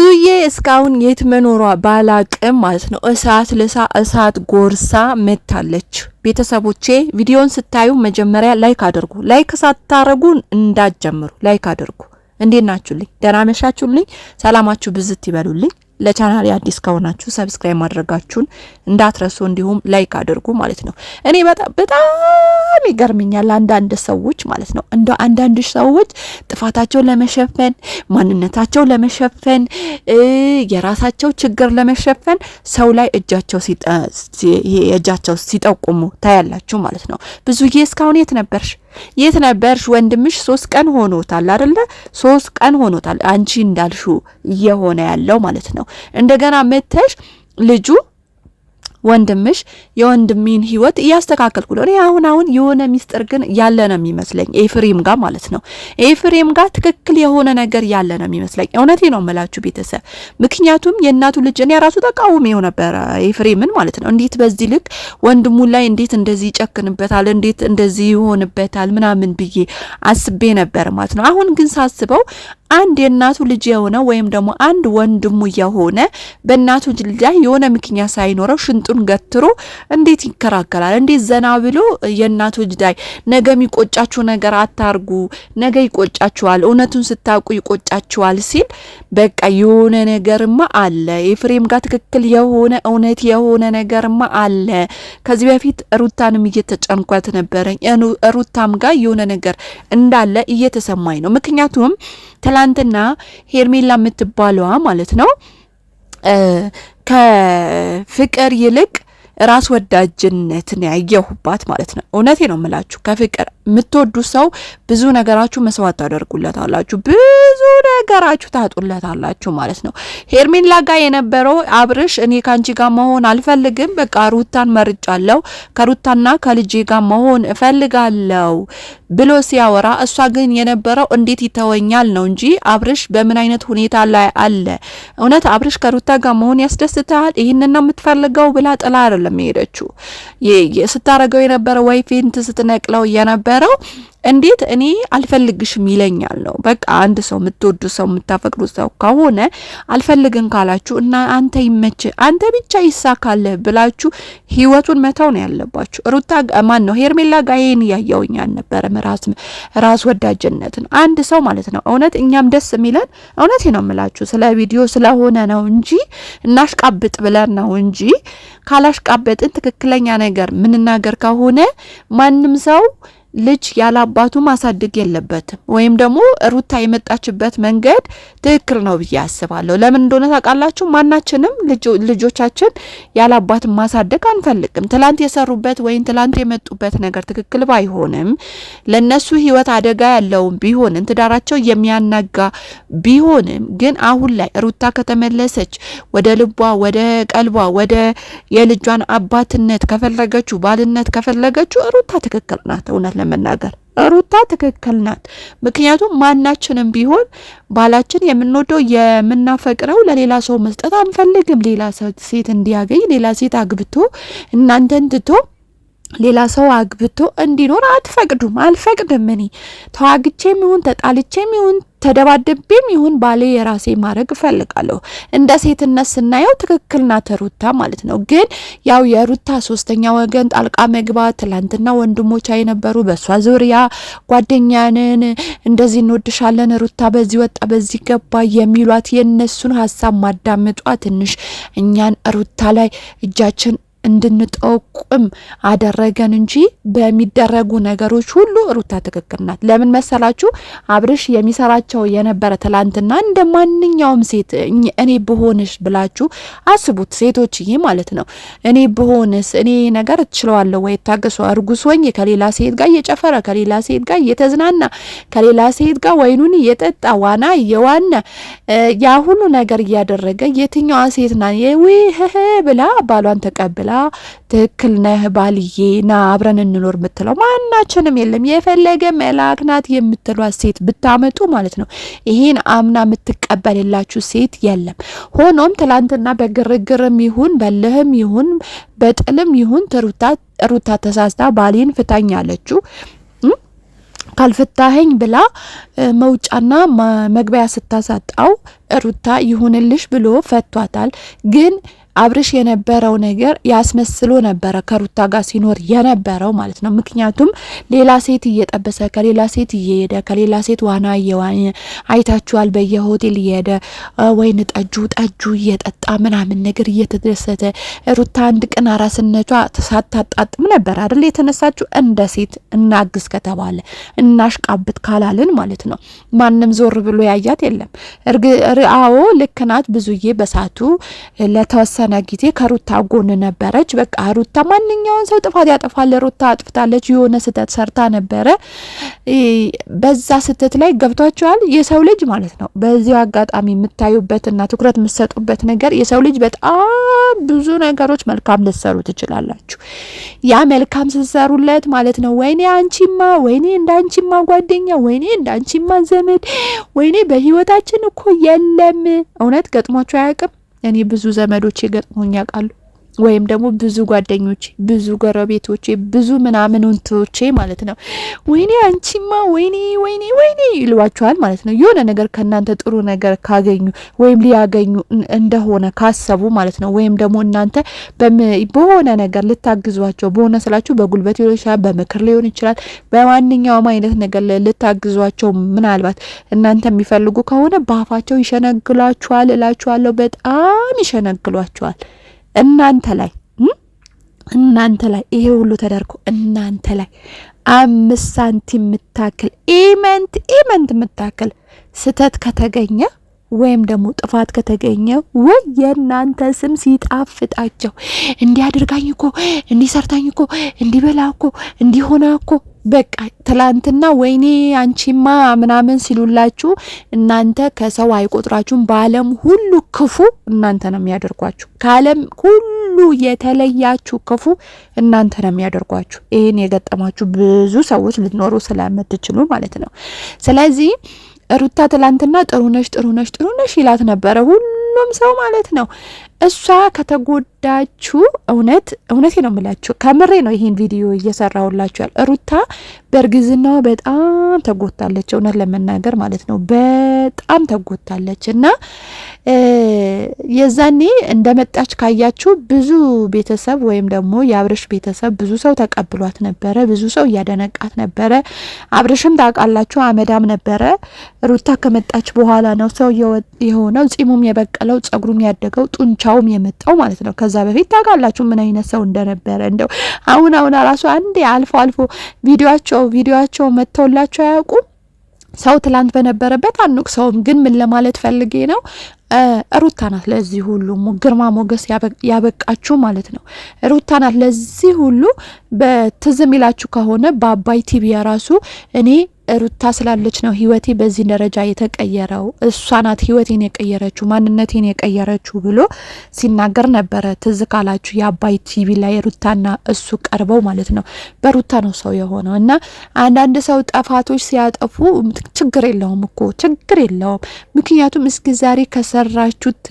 ብዙዬ እስካሁን የት መኖሯ ባላቅም ማለት ነው እሳት ልሳ እሳት ጎርሳ መታለች። ቤተሰቦቼ ቪዲዮን ስታዩ መጀመሪያ ላይክ አድርጉ። ላይክ ሳታረጉ እንዳትጀምሩ። ላይክ አድርጉ። እንዴት ናችሁልኝ? ደህና መሻችሁልኝ? ሰላማችሁ ብዝት ይበሉልኝ። ለቻናሌ አዲስ ከሆናችሁ ሰብስክራይብ ማድረጋችሁን እንዳትረሱ፣ እንዲሁም ላይክ አድርጉ ማለት ነው። እኔ በጣም ይገርመኛል አንዳንድ ሰዎች ማለት ነው እንደ አንዳንድ ሰዎች ጥፋታቸውን ለመሸፈን ማንነታቸው ለመሸፈን የራሳቸው ችግር ለመሸፈን ሰው ላይ እጃቸው ሲጠቁሙ ታያላችሁ ማለት ነው። ብዙዬ እስካሁን የት ነበርሽ? ወንድምሽ 3 ቀን ሆኖታል አይደለ? 3 ቀን ሆኖታል አንቺ እንዳልሹ እየሆነ ያለው ማለት ነው። እንደገና መተሽ ልጁ ወንድምሽ የወንድሜን ህይወት እያስተካከልኩ ነው። አሁን የሆነ ሚስጥር ግን ያለ ነው የሚመስለኝ ኤፍሬም ጋር ማለት ነው። ኤፍሬም ጋር ትክክል የሆነ ነገር ያለ ነው የሚመስለኝ። እውነቴ ነው የምላችሁ ቤተሰብ። ምክንያቱም የእናቱ ልጅ እኔ ራሱ ተቃውሜው ነበር ኤፍሬምን ማለት ነው። እንዴት በዚህ ልክ ወንድሙ ላይ እንዴት እንደዚህ ይጨክንበታል፣ እንዴት እንደዚህ ይሆንበታል ምናምን ብዬ አስቤ ነበር ማለት ነው። አሁን ግን ሳስበው አንድ የእናቱ ልጅ የሆነ ወይም ደግሞ አንድ ወንድሙ የሆነ በእናቱ ልጅ ላይ የሆነ ምክንያት ሳይኖረው ሽንጡን ገትሮ እንዴት ይከራከራል? እንዴት ዘና ብሎ የእናቱ ልጅ ላይ ነገ የሚቆጫችሁ ነገር አታርጉ፣ ነገ ይቆጫችኋል፣ እውነቱን ስታውቁ ይቆጫችኋል ሲል በቃ የሆነ ነገርማ አለ። ኤፍሬም ጋር ትክክል የሆነ እውነት የሆነ ነገርማ አለ። ከዚህ በፊት ሩታንም እየተጨንኳት ነበረኝ። ሩታም ጋር የሆነ ነገር እንዳለ እየተሰማኝ ነው። ምክንያቱም ትላንትና ሄርሜላ የምትባለዋ ማለት ነው ከፍቅር ይልቅ ራስ ወዳጅነትን ያየሁባት ማለት ነው። እውነቴ ነው የምላችሁ። ከፍቅር የምትወዱ ሰው ብዙ ነገራችሁ መስዋዕት ታደርጉለታላችሁ፣ ብዙ ነገራችሁ ታጡለታላችሁ ማለት ነው። ሄርሜላ ጋር የነበረው አብርሽ እኔ ካንቺ ጋር መሆን አልፈልግም፣ በቃ ሩታን መርጫለሁ፣ ከሩታና ከልጄ ጋር መሆን እፈልጋለሁ ብሎ ሲያወራ፣ እሷ ግን የነበረው እንዴት ይተወኛል ነው እንጂ አብርሽ በምን አይነት ሁኔታ ላይ አለ። እውነት አብርሽ ከሩታ ጋር መሆን ያስደስታል? ይሄንን ነው የምትፈልገው ብላ ጥላ አይደለም ሄደችው። ስታረገው የነበረው ወይ ፌንት ስትነቅለው የነበረው እንዴት እኔ አልፈልግሽም ይለኛል ነው። በቃ አንድ ሰው የምትወዱ ሰው የምታፈቅዱ ሰው ከሆነ አልፈልግን ካላችሁ እና አንተ ይመች አንተ ብቻ ይሳካል ብላችሁ ህይወቱን መተው ነው ያለባችሁ። ሩታ ማን ነው ሄርሜላ ጋር ይሄን ያያውኛ ነበር ራስ ወዳጅነትን አንድ ሰው ማለት ነው። እውነት እኛም ደስ የሚለን እውነቴ ነው የምላችሁ ስለ ቪዲዮ ስለሆነ ነው እንጂ እናሽቃብጥ ብለን ነው እንጂ ካላሽቃበጥን ትክክለኛ ነገር ምንናገር ከሆነ ማንም ሰው ልጅ ያላባቱ ማሳደግ የለበትም። ወይም ደግሞ ሩታ የመጣችበት መንገድ ትክክል ነው ብዬ አስባለሁ። ለምን እንደሆነ ታውቃላችሁ? ማናችንም ልጆቻችን ያላባት ማሳደግ አንፈልግም። ትላንት የሰሩበት ወይም ትላንት የመጡበት ነገር ትክክል ባይሆንም ለነሱ ህይወት አደጋ ያለው ቢሆንም ትዳራቸው የሚያናጋ ቢሆንም ግን አሁን ላይ ሩታ ከተመለሰች ወደ ልቧ ወደ ቀልቧ ወደ የልጇን አባትነት ከፈለገችው ባልነት ከፈለገችው ሩታ ትክክል ናት። እውነት ለመናገር ሩታ ትክክል ናት። ምክንያቱም ማናችንም ቢሆን ባላችን የምንወደው የምናፈቅረው ለሌላ ሰው መስጠት አንፈልግም። ሌላ ሴት እንዲያገኝ ሌላ ሴት አግብቶ እናንተን ትቶ ሌላ ሰው አግብቶ እንዲኖር አትፈቅዱም። አልፈቅድም። እኔ ተዋግቼም ይሁን ተጣልቼም ይሁን ተደባደቤም ይሁን ባሌ የራሴ ማድረግ እፈልጋለሁ። እንደ ሴትነት ስናየው ትክክል ናት ሩታ ማለት ነው። ግን ያው የሩታ ሶስተኛ ወገን ጣልቃ መግባት ትላንትና ወንድሞቿ የነበሩ በሷ ዙሪያ ጓደኛንን እንደዚህ እንወድሻለን ሩታ በዚህ ወጣ በዚህ ገባ የሚሏት የነሱን ሀሳብ ማዳመጧ ትንሽ እኛን ሩታ ላይ እጃችን እንድንጠቁም አደረገን እንጂ በሚደረጉ ነገሮች ሁሉ ሩታ ትክክል ናት። ለምን መሰላችሁ? አብርሽ የሚሰራቸው የነበረ ትላንትና እንደ ማንኛውም ሴት እኔ ብሆንሽ ብላችሁ አስቡት ሴቶችዬ ማለት ነው። እኔ ብሆንስ እኔ ነገር እችለዋለሁ ወይ? ታገሱ። እርጉዝ ሆኜ ከሌላ ሴት ጋር እየጨፈረ ከሌላ ሴት ጋር እየተዝናና ከሌላ ሴት ጋር ወይኑን እየጠጣ ዋና እየዋና ያ ሁሉ ነገር እያደረገ የትኛዋ ሴት ና ብላ ባሏን ተቀብላ ትክክል ነህ ባልዬ ና አብረን እንኖር የምትለው ማናችንም የለም። የፈለገ መልአክ ናት የምትሏት ሴት ብታመጡ ማለት ነው ይሄን አምና የምትቀበልላችሁ ሴት የለም። ሆኖም ትላንትና በግርግርም ይሁን በልህም ይሁን በጥልም ይሁን ሩታ ተሳስታ ባሌን ፍታኝ አለችው። ካልፈታኸኝ ብላ መውጫና መግቢያ ስታሳጣው ሩታ ይሁንልሽ ብሎ ፈቷታል። ግን አብርሽ የነበረው ነገር ያስመስሎ ነበረ ከሩታ ጋር ሲኖር የነበረው ማለት ነው። ምክንያቱም ሌላ ሴት እየጠበሰ ከሌላ ሴት እየሄደ ከሌላ ሴት ዋና እየዋኘ አይታችኋል። በየሆቴል እየሄደ ወይን ጠጁ እየጠጣ ምናምን ነገር እየተደሰተ ሩታ አንድ ቀን አራስነቷ ሳታጣጥም ነበር አይደል የተነሳችው። እንደ ሴት እናግዝ ከተባለ እናሽቃብት ካላልን ማለት ነው ማንም ዞር ብሎ ያያት የለም። አዎ ልክ ናት ብዙዬ በሳቱ ለተወሰነ ጊዜ ከሩታ ጎን ነበረች። በቃ ሩታ ማንኛውን ሰው ጥፋት ያጠፋል። ሩታ አጥፍታለች፣ የሆነ ስህተት ሰርታ ነበረ። በዛ ስህተት ላይ ገብቷቸዋል የሰው ልጅ ማለት ነው። በዚህ አጋጣሚ የምታዩበትና ትኩረት የምትሰጡበት ነገር የሰው ልጅ በጣም ብዙ ነገሮች መልካም ልትሰሩ ትችላላችሁ። ያ መልካም ስትሰሩለት ማለት ነው ወይኔ አንቺማ፣ ወይኔ እንዳንቺማ ጓደኛ፣ ወይኔ እንዳንቺማ ዘመድ፣ ወይኔ በህይወታችን እኮ የለም። እውነት ገጥሟቸው አያውቅም? እኔ ብዙ ዘመዶቼ ገጥሞኝ ያውቃሉ። ወይም ደግሞ ብዙ ጓደኞቼ፣ ብዙ ጎረቤቶቼ፣ ብዙ ምናምን እንቶቼ ማለት ነው ወይኔ አንቺማ፣ ወይኔ ይሏቸዋል ማለት ነው። የሆነ ነገር ከእናንተ ጥሩ ነገር ካገኙ ወይም ሊያገኙ እንደሆነ ካሰቡ ማለት ነው። ወይም ደግሞ እናንተ በሆነ ነገር ልታግዟቸው፣ በሆነ ስላችሁ በጉልበት ሊሆን ይችላል፣ በምክር ሊሆን ይችላል፣ በማንኛውም አይነት ነገር ልታግዟቸው ምናልባት እናንተ የሚፈልጉ ከሆነ በአፋቸው ይሸነግሏችኋል እላችኋለሁ። በጣም ይሸነግሏችኋል። እናንተ ላይ ይሄ ሁሉ ተደርጎ እናንተ ላይ 5 ሳንቲም የምታክል ኢመንት የምታክል ስተት ከተገኘ ወይም ደግሞ ጥፋት ከተገኘ ወይ የናንተ ስም ሲጣፍጣቸው እንዲያደርጋኝ እኮ እንዲሰርታኝ እኮ እንዲበላ እኮ እንዲሆና እኮ በቃ ትላንትና ወይኔ አንቺማ ምናምን ሲሉላችሁ እናንተ ከሰው አይቆጥራችሁም። በዓለም ሁሉ ክፉ እናንተ ነው የሚያደርጓችሁ። ከዓለም ሁሉ የተለያችሁ ክፉ እናንተ ነው የሚያደርጓችሁ። ይሄን የገጠማችሁ ብዙ ሰዎች ልትኖሩ ስለምትችሉ ማለት ነው። ስለዚህ ሩታ ትላንትና ጥሩነሽ ይላት ነበረ ሁሉም ሰው ማለት ነው። እሷ ከተጎዳችሁ እውነቴ ነው የምላችሁ፣ ከምሬ ነው ይሄን ቪዲዮ እየሰራሁላችሁ ያለ ሩታ በእርግዝናዋ በጣም ተጎታለች። እውነት ለመናገር ማለት ነው በጣም ተጎታለች። እና የዛኔ እንደመጣች ካያችሁ ብዙ ቤተሰብ ወይም ደግሞ የአብርሽ ቤተሰብ ብዙ ሰው ተቀብሏት ነበረ፣ ብዙ ሰው እያደነቃት ነበረ። አብርሽም ታውቃላችሁ አመዳም ነበረ። ሩታ ከመጣች በኋላ ነው ሰው የሆነው፣ ጺሙም የበቀለው፣ ጸጉሩም ያደገው፣ ጡንቻውም የመጣው ማለት ነው። ከዛ በፊት ታውቃላችሁ ምን አይነት ሰው እንደነበረ። እንደው አሁን ራሱ አንዴ አልፎ ቪዲዮአቸው መተውላቸው አያውቁም። ሰው ትላንት በነበረበት አንቅ ሰውም ግን ምን ለማለት ፈልጌ ነው ሩታ ናት ለዚህ ሁሉ ግርማ ሞገስ ያበቃችሁ ማለት ነው። ሩታ ናት ለዚህ ሁሉ በትዝም ይላችሁ ከሆነ በአባይ ቲቪ ራሱ እኔ ሩታ ስላለች ነው ህይወቴ በዚህ ደረጃ የተቀየረው፣ እሷ ናት ህይወቴን የቀየረችው፣ ማንነቴን የቀየረችው ብሎ ሲናገር ነበረ። ትዝ ካላችሁ የአባይ ቲቪ ላይ ሩታና እሱ ቀርበው ማለት ነው። በሩታ ነው ሰው የሆነው። እና አንዳንድ ሰው ጠፋቶች ሲያጠፉ ችግር የለውም እኮ ችግር የለውም። ምክንያቱም እስከ ዛሬ ከሰራችሁት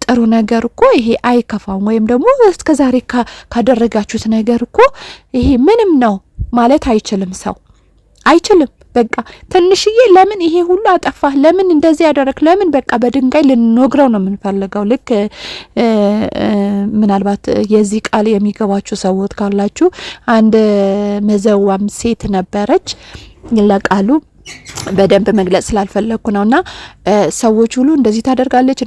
ጥሩ ነገር እኮ ይሄ አይከፋም። ወይም ደግሞ እስከ ዛሬ ካደረጋችሁት ነገር እኮ ይሄ ምንም ነው ማለት አይችልም። ሰው አይችልም። በቃ ትንሽዬ ለምን ይሄ ሁሉ አጠፋህ፣ ለምን እንደዚህ ያደረክ፣ ለምን በቃ በድንጋይ ልንወግረው ነው የምንፈልገው። ልክ ምናልባት የዚህ ቃል የሚገባችሁ ሰዎች ካላችሁ አንድ መዘዋም ሴት ነበረች። ለቃሉ በደንብ መግለጽ ስላልፈለኩ ነውና ሰዎች ሁሉ እንደዚህ ታደርጋለች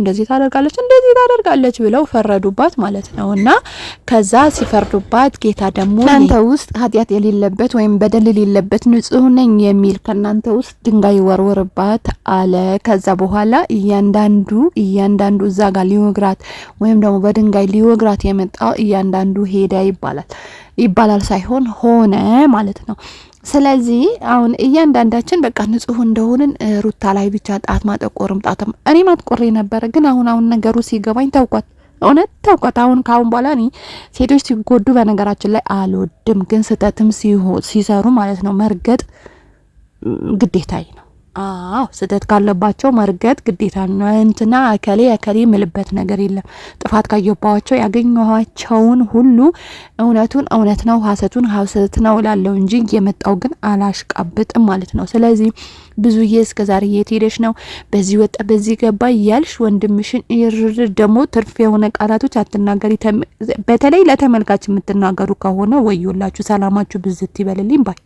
ብለው ፈረዱባት ማለት ነውና ከዛ ሲፈርዱባት ጌታ ደግሞ እናንተ ውስጥ ኃጢአት የሌለበት ወይም በደል የሌለበት ንጹህ ነኝ የሚል ከናንተ ውስጥ ድንጋይ ወርወርባት አለ። ከዛ በኋላ እያንዳንዱ እዛ ጋር ሊወግራት ወይም ደግሞ በድንጋይ ሊወግራት የመጣው እያንዳንዱ ሄደ ይባላል ሳይሆን ሆነ ማለት ነው። ስለዚህ አሁን እያንዳንዳችን በቃ ንጹህ እንደሆንን ሩታ ላይ ብቻ ጣት ማጠቆርም ጣትም እኔ ማጥቆሬ ነበር። ግን አሁን ነገሩ ሲገባኝ ተውቋት፣ እውነት ተውቋት። ካሁን በኋላ እኔ ሴቶች ሲጎዱ በነገራችን ላይ አልወድም፣ ግን ስህተትም ሲሰሩ ማለት ነው መርገጥ ግዴታዬ ነው። ስህተት ካለባቸው መርገጥ ግዴታ ነው። እንትና እከሌ ምልበት ነገር የለም። ጥፋት ካየባቸው ያገኘኋቸውን ሁሉ እውነቱን እውነት ነው፣ ሐሰቱን ሐሰት ነው ላለው እንጂ የመጣው ግን አላሽቃብጥም ማለት ነው። ስለዚህ ብዙዬ እስከዛሬ የት ሄደሽ ነው በዚህ ወጣ በዚህ ገባ እያልሽ ወንድምሽን ደግሞ ትርፍ የሆነ ቃላቶች አትናገሪ። በተለይ ለተመልካች የምትናገሩ ከሆነ ወዮላችሁ፣ ሰላማችሁ ብዝት ይበልልኝ ባይ